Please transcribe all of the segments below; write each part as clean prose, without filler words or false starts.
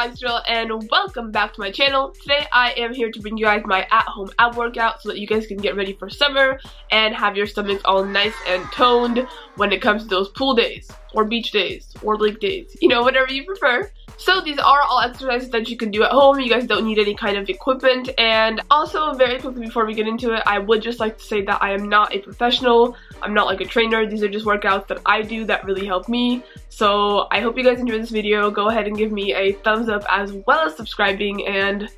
Alex Drill and welcome back to my channel. Today I am here to bring you guys my at-home ab workout so that you guys can get ready for summer and have your stomachs all nice and toned when it comes to those pool days or beach days or lake days, you know, whatever you prefer. So these are all exercises that you can do at home. You guys don't need any kind of equipment. And also, very quickly before we get into it, I would just like to say that I am not a professional. I'm not like a trainer. These are just workouts that I do that really help me. So I hope you guys enjoyed this video. Go ahead and give me a thumbs up as well as subscribing, and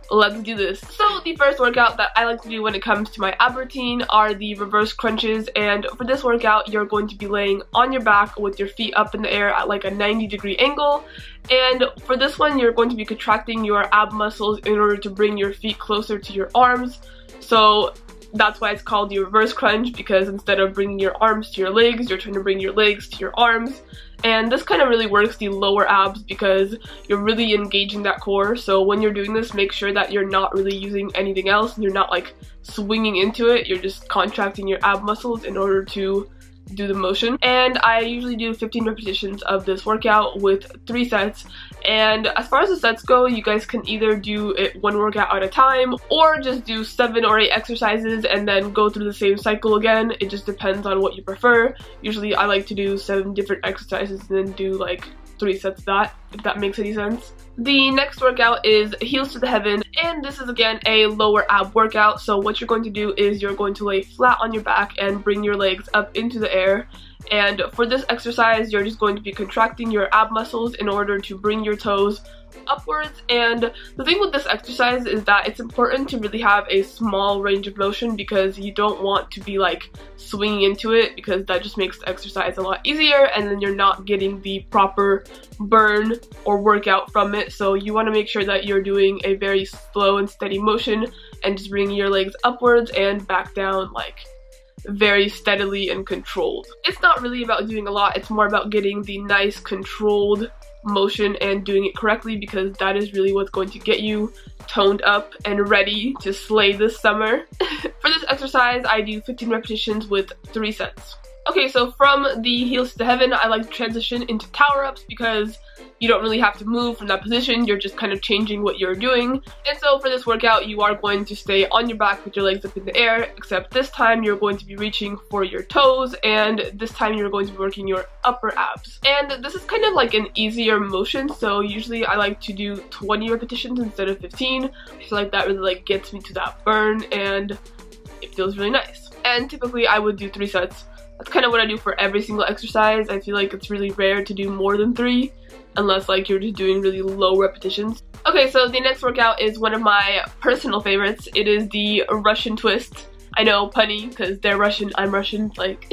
let's do this. So the first workout that I like to do when it comes to my ab routine are the reverse crunches, and for this workout you're going to be laying on your back with your feet up in the air at like a 90-degree angle. And for this one you're going to be contracting your ab muscles in order to bring your feet closer to your arms. So that's why it's called the reverse crunch, because instead of bringing your arms to your legs, you're trying to bring your legs to your arms. And this kind of really works the lower abs because you're really engaging that core. So when you're doing this, make sure that you're not really using anything else and you're not like swinging into it. You're just contracting your ab muscles in order to do the motion. And I usually do 15 repetitions of this workout with 3 sets. And as far as the sets go, you guys can either do it one workout at a time or just do 7 or 8 exercises and then go through the same cycle again. It just depends on what you prefer. Usually I like to do 7 different exercises and then do like 3 sets of that, if that makes any sense. The next workout is heels to the heaven, and this is again a lower ab workout. So what you're going to do is you're going to lay flat on your back and bring your legs up into the air. And for this exercise you're just going to be contracting your ab muscles in order to bring your toes upwards. And the thing with this exercise is that it's important to really have a small range of motion, because you don't want to be like swinging into it, because that just makes the exercise a lot easier and then you're not getting the proper burn or workout from it. So you want to make sure that you're doing a very slow and steady motion and just bringing your legs upwards and back down like very steadily and controlled. It's not really about doing a lot, it's more about getting the nice controlled motion and doing it correctly, because that is really what's going to get you toned up and ready to slay this summer. For this exercise I do 15 repetitions with 3 sets. Okay, so from the heels to heaven I like to transition into tower ups, because you don't really have to move from that position, you're just kind of changing what you're doing. And so for this workout you are going to stay on your back with your legs up in the air, except this time you're going to be reaching for your toes, and this time you're going to be working your upper abs. And this is kind of like an easier motion, so usually I like to do 20 repetitions instead of 15. I feel like that really like gets me to that burn and it feels really nice. And typically I would do 3 sets. That's kind of what I do for every single exercise. I feel like it's really rare to do more than 3 unless like you're just doing really low repetitions. Okay, so the next workout is one of my personal favorites. It is the Russian twist. I know, punny, because they're Russian, I'm Russian, like.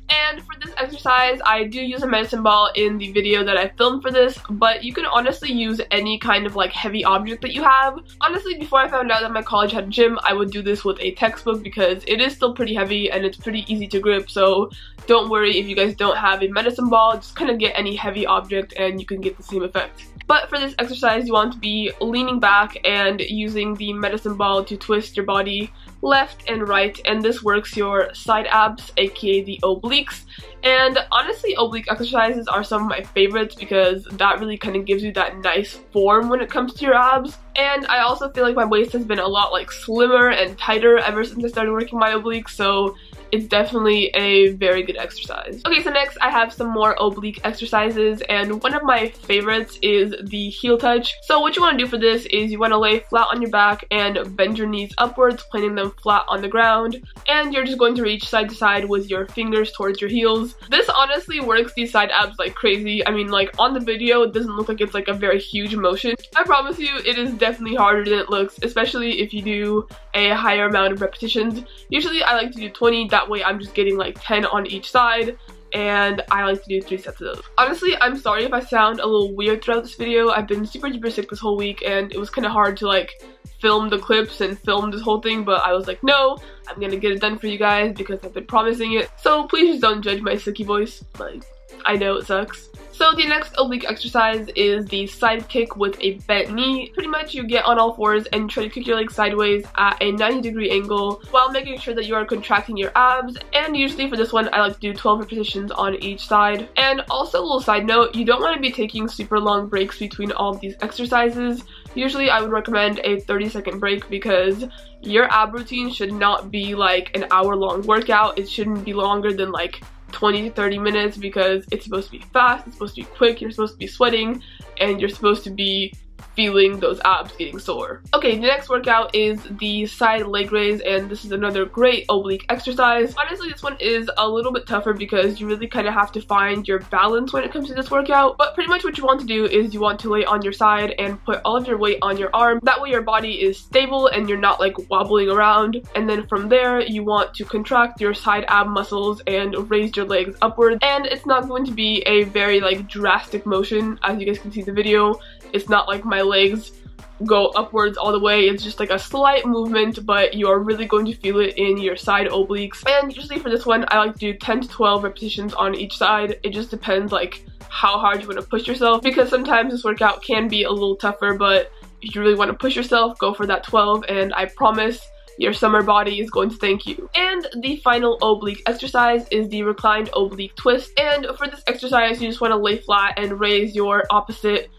And for this exercise, I do use a medicine ball in the video that I filmed for this, but you can honestly use any kind of like heavy object that you have. Honestly, before I found out that my college had a gym, I would do this with a textbook because it is still pretty heavy and it's pretty easy to grip, so don't worry if you guys don't have a medicine ball, just kind of get any heavy object and you can get the same effect. But for this exercise, you want to be leaning back and using the medicine ball to twist your body left and right, and this works your side abs, aka the obliques. And honestly, oblique exercises are some of my favorites because that really kind of gives you that nice form when it comes to your abs. And I also feel like my waist has been a lot like slimmer and tighter ever since I started working my obliques, so it's definitely a very good exercise. Okay, so next I have some more oblique exercises, and one of my favorites is the heel touch. So what you want to do for this is you want to lay flat on your back and bend your knees upwards, planting them flat on the ground, and you're just going to reach side to side with your fingers towards your heels. This honestly works these side abs like crazy. I mean, like on the video it doesn't look like it's like a very huge motion. I promise you it is definitely harder than it looks, especially if you do a higher amount of repetitions. Usually I like to do 20, that way I'm just getting like 10 on each side, and I like to do 3 sets of those. Honestly, I'm sorry if I sound a little weird throughout this video. I've been super duper sick this whole week and it was kind of hard to like film the clips and film this whole thing, but I was like, no, I'm gonna get it done for you guys because I've been promising it. So please just don't judge my sicky voice. Like, I know it sucks. So the next oblique exercise is the side kick with a bent knee. Pretty much you get on all fours and try to kick your legs sideways at a 90-degree angle while making sure that you are contracting your abs. And usually for this one, I like to do 12 repetitions on each side. And also a little side note, you don't want to be taking super long breaks between all of these exercises. Usually I would recommend a 30-second break because your ab routine should not be like an hour-long workout. It shouldn't be longer than like 20 to 30 minutes because it's supposed to be fast, it's supposed to be quick, you're supposed to be sweating, and you're supposed to be feeling those abs getting sore. Okay, the next workout is the side leg raise, and this is another great oblique exercise. Honestly, this one is a little bit tougher because you really kind of have to find your balance when it comes to this workout. But pretty much what you want to do is you want to lay on your side and put all of your weight on your arm. That way your body is stable and you're not like wobbling around. And then from there, you want to contract your side ab muscles and raise your legs upwards. And it's not going to be a very like drastic motion. As you guys can see in the video, it's not like my legs go upwards all the way. It's just like a slight movement, but you are really going to feel it in your side obliques. And usually for this one, I like to do 10 to 12 repetitions on each side. It just depends like how hard you want to push yourself, because sometimes this workout can be a little tougher, but if you really want to push yourself, go for that 12, and I promise your summer body is going to thank you. And the final oblique exercise is the reclined oblique twist. And for this exercise, you just want to lay flat and raise your opposite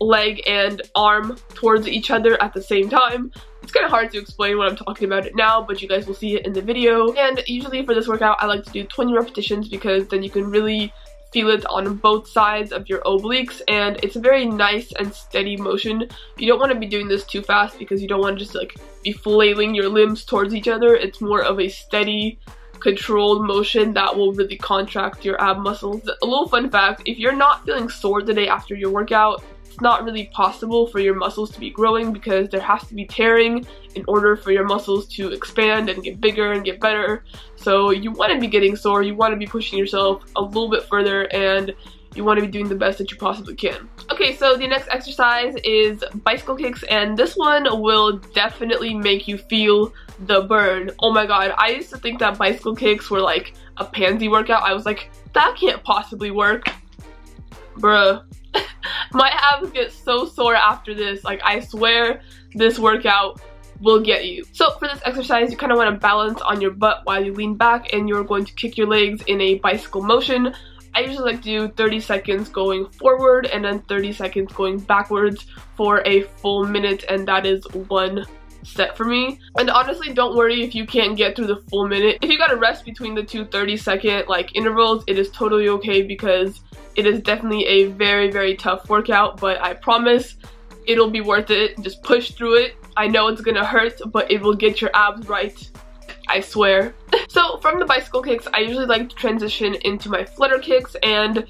leg and arm towards each other at the same time. It's kind of hard to explain when I'm talking about it now, but you guys will see it in the video. And usually for this workout, I like to do 20 repetitions because then you can really feel it on both sides of your obliques, and it's a very nice and steady motion. You don't want to be doing this too fast because you don't want to just like be flailing your limbs towards each other. It's more of a steady, controlled motion that will really contract your ab muscles. A little fun fact, if you're not feeling sore the day after your workout, it's not really possible for your muscles to be growing because there has to be tearing in order for your muscles to expand and get bigger and get better. So you want to be getting sore, you want to be pushing yourself a little bit further, and you want to be doing the best that you possibly can. Okay, so the next exercise is bicycle kicks, and this one will definitely make you feel the burn. Oh my god, I used to think that bicycle kicks were like a pansy workout. I was like, that can't possibly work. Bruh. My abs get so sore after this. Like, I swear this workout will get you. So for this exercise, you kind of want to balance on your butt while you lean back, and you're going to kick your legs in a bicycle motion. I usually like to do 30 seconds going forward and then 30 seconds going backwards for a full minute, and that is one set for me. And honestly, don't worry if you can't get through the full minute. If you gotta rest between the two 30-second like intervals, it is totally okay because it is definitely a very, very tough workout, but I promise it'll be worth it. Just push through it. I know it's gonna hurt, but it will get your abs right. I swear. So from the bicycle kicks, I usually like to transition into my flutter kicks, and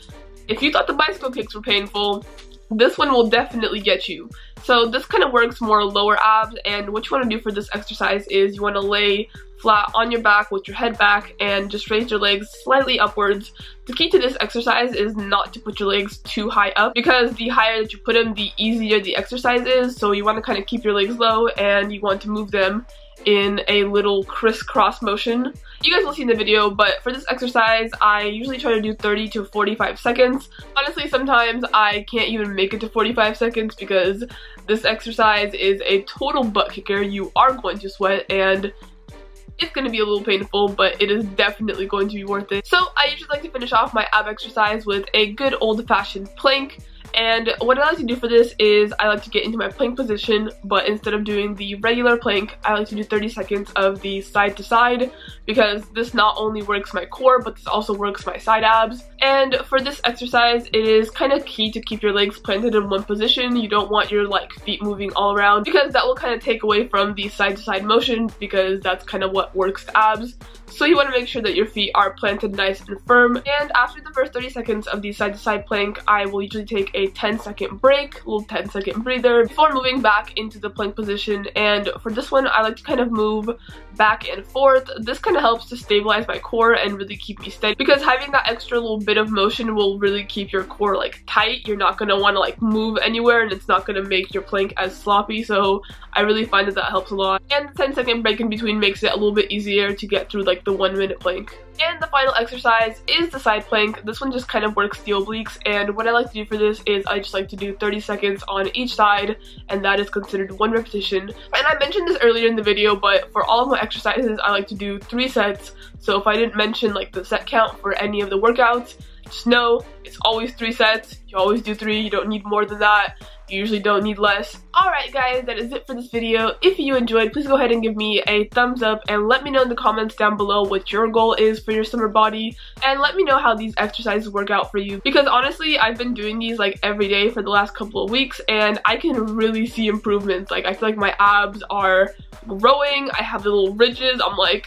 if you thought the bicycle kicks were painful, this one will definitely get you. So this kind of works more lower abs, and what you want to do for this exercise is you want to lay flat on your back with your head back and just raise your legs slightly upwards. The key to this exercise is not to put your legs too high up, because the higher that you put them, the easier the exercise is. So you want to kind of keep your legs low, and you want to move them in a little crisscross motion. You guys will see in the video, but for this exercise, I usually try to do 30 to 45 seconds. Honestly, sometimes I can't even make it to 45 seconds because this exercise is a total butt kicker. You are going to sweat, and it's going to be a little painful, but it is definitely going to be worth it. So I usually like to finish off my ab exercise with a good old-fashioned plank. And what I like to do for this is I like to get into my plank position, but instead of doing the regular plank, I like to do 30 seconds of the side to side, because this not only works my core, but this also works my side abs. And for this exercise, it is kind of key to keep your legs planted in one position. You don't want your like feet moving all around, because that will kind of take away from the side to side motion, because that's kind of what works the abs. So you want to make sure that your feet are planted nice and firm. And after the first 30 seconds of the side to side plank, I will usually take a 10-second break, a little 10-second breather, before moving back into the plank position. And for this one, I like to kind of move back and forth. This kind of helps to stabilize my core and really keep me steady, because having that extra little bit bit of motion will really keep your core like tight. You're not gonna want to like move anywhere, and it's not gonna make your plank as sloppy. So I really find that helps a lot. And the 10-second break in between makes it a little bit easier to get through like the 1-minute plank. And the final exercise is the side plank. This one just kind of works the obliques, and what I like to do for this is I just like to do 30 seconds on each side, and that is considered 1 repetition. And I mentioned this earlier in the video, but for all of my exercises I like to do 3 sets. So if I didn't mention like the set count for any of the workouts, just know it's always 3 sets. You always do 3. You don't need more than that. You usually don't need less. Alright guys, that is it for this video. If you enjoyed, please go ahead and give me a thumbs up and let me know in the comments down below what your goal is for your summer body, and let me know how these exercises work out for you, because honestly I've been doing these like every day for the last couple of weeks and I can really see improvements. Like I feel like my abs are growing, I have the little ridges, I'm like,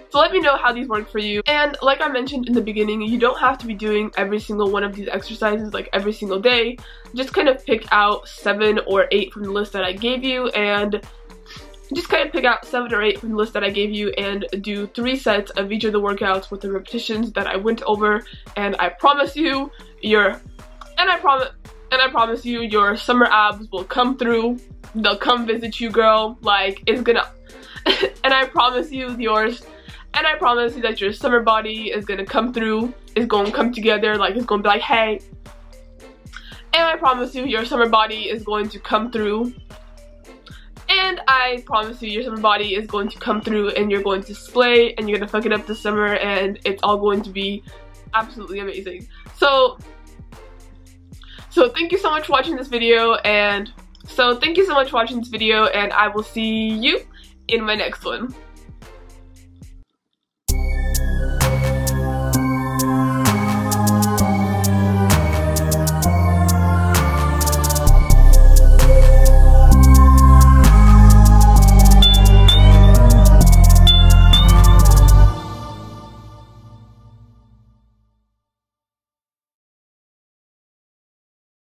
so let me know how these work for you. And like I mentioned in the beginning, you don't have to be doing every single one of these exercises like every single day. Just kind of pick out 7 or 8 from the list that I gave you, and just kind of pick out 7 or 8 from the list that I gave you and do 3 sets of each of the workouts with the repetitions that I went over. And I promise you your summer abs will come through. They'll come visit you, girl. Like it's gonna and I promise you that your summer body is gonna come through, is gonna come together, like it's gonna be like, hey. And I promise you your summer body is going to come through. And I promise you your summer body is going to come through, and you're going to slay, and you're gonna fuck it up this summer, and it's all going to be absolutely amazing. So thank you so much for watching this video, and I will see you in my next one.